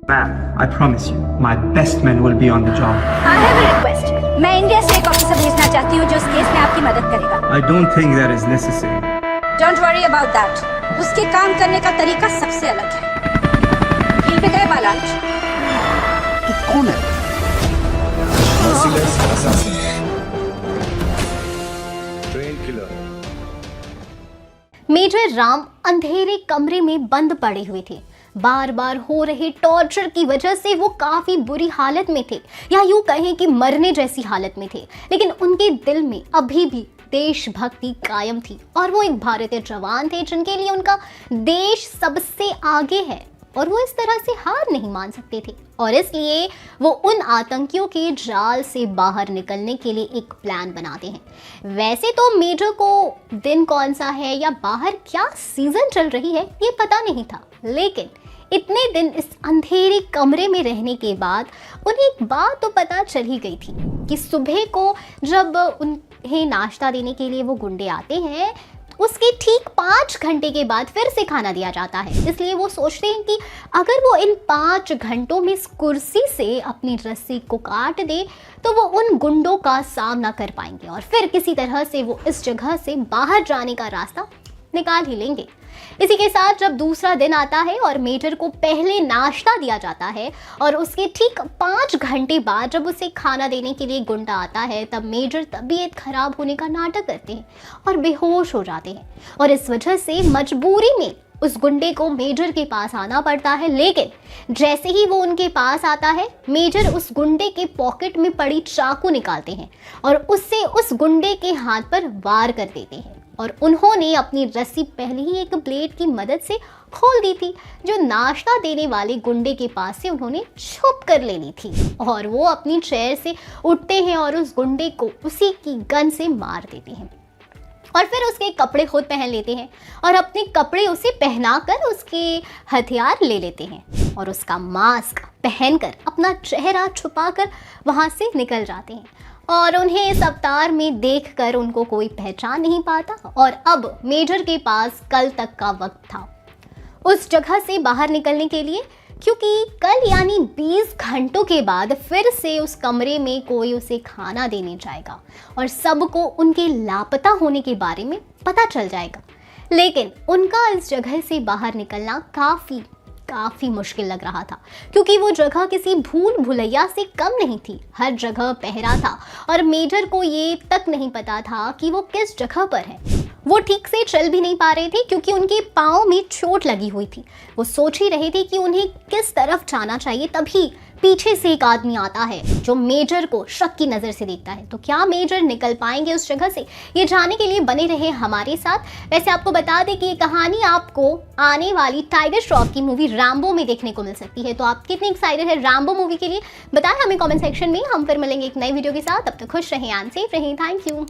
Ma'am, I promise you, my best men will be on the job. I have a request. मैं India से एक officer भेजना चाहती हूँ जो इस केस में आपकी मदद करेगा. I don't think that is necessary. Don't worry about that. उसके काम करने का तरीका सबसे अलग है. हिल पे गए बालाज. तू कौन है? Merciless assassin. Trained killer. Major Ram अंधेरे कमरे में बंद पड़े हुए थे. बार बार हो रहे टॉर्चर की वजह से वो काफी बुरी हालत में थे, या यूं कहें कि मरने जैसी हालत में थे. लेकिन उनके दिल में अभी भी देशभक्ति कायम थी और वो एक भारतीय जवान थे जिनके लिए उनका देश सबसे आगे है और वो इस तरह से हार नहीं मान सकते थे. और इसलिए वो उन आतंकियों के जाल से बाहर निकलने के लिए एक प्लान बनाते हैं. वैसे तो मेजर को दिन कौन सा है या बाहर क्या सीजन चल रही है ये पता नहीं था, लेकिन इतने दिन इस अंधेरे कमरे में रहने के बाद उन्हें एक बात तो पता चल ही गई थी कि सुबह को जब उन्हें नाश्ता देने के लिए वो गुंडे आते हैं उसके ठीक 5 घंटे के बाद फिर से खाना दिया जाता है. इसलिए वो सोचते हैं कि अगर वो इन 5 घंटों में इस कुर्सी से अपनी रस्सी को काट दे तो वो उन गुंडों का सामना कर पाएंगे और फिर किसी तरह से वो इस जगह से बाहर जाने का रास्ता निकाल ही लेंगे. इसी के साथ जब दूसरा दिन आता है और मेजर को पहले नाश्ता दिया जाता है और उसके ठीक 5 घंटे बाद जब उसे खाना देने के लिए गुंडा आता है तब मेजर तबीयत खराब होने का नाटक करते हैं और बेहोश हो जाते हैं और इस वजह से मजबूरी में उस गुंडे को मेजर के पास आना पड़ता है. लेकिन जैसे ही वो उनके पास आता है मेजर उस गुंडे के पॉकेट में पड़ी चाकू निकालते हैं और उससे उस गुंडे के हाथ पर वार कर देते हैं. और उन्होंने अपनी रस्सी पहले ही एक ब्लेड की मदद से खोल दी थी जो नाश्ता देने वाले गुंडे के पास से उन्होंने छुप कर ले ली थी. और वो अपनी चेयर से उठते हैं और उस गुंडे को उसी की गन से मार देते हैं और फिर उसके कपड़े खुद पहन लेते हैं और अपने कपड़े उसे पहनाकर उसके हथियार ले लेते हैं और उसका मास्क पहनकर अपना चेहरा छुपाकर वहाँ से निकल जाते हैं. और उन्हें इस अवतार में देखकर उनको कोई पहचान नहीं पाता और अब मेजर के पास कल तक का वक्त था उस जगह से बाहर निकलने के लिए, क्योंकि कल यानी 20 घंटों के बाद फिर से उस कमरे में कोई उसे खाना देने जाएगा और सबको उनके लापता होने के बारे में पता चल जाएगा. लेकिन उनका इस जगह से बाहर निकलना काफ़ी मुश्किल लग रहा था क्योंकि वो जगह किसी भूल भुलैया से कम नहीं थी. हर जगह पहरा था और मेजर को ये तक नहीं पता था कि वो किस जगह पर है. वो ठीक से चल भी नहीं पा रहे थे क्योंकि उनके पाँव में चोट लगी हुई थी. वो सोच ही रहे थे कि उन्हें किस तरफ जाना चाहिए. तभी पीछे से एक आदमी आता है जो मेजर को शक की नज़र से देखता है. तो क्या मेजर निकल पाएंगे उस जगह से, ये जानने के लिए बने रहे हमारे साथ. वैसे आपको बता दें कि ये कहानी आपको आने वाली टाइगर श्रॉफ की मूवी रैम्बो में देखने को मिल सकती है. तो आप कितने एक्साइटेड है रैम्बो मूवी के लिए बताएं हमें कमेंट सेक्शन में. हम फिर मिलेंगे एक नई वीडियो के साथ. तब तक खुश रहें, सेफ रहें. Thank you.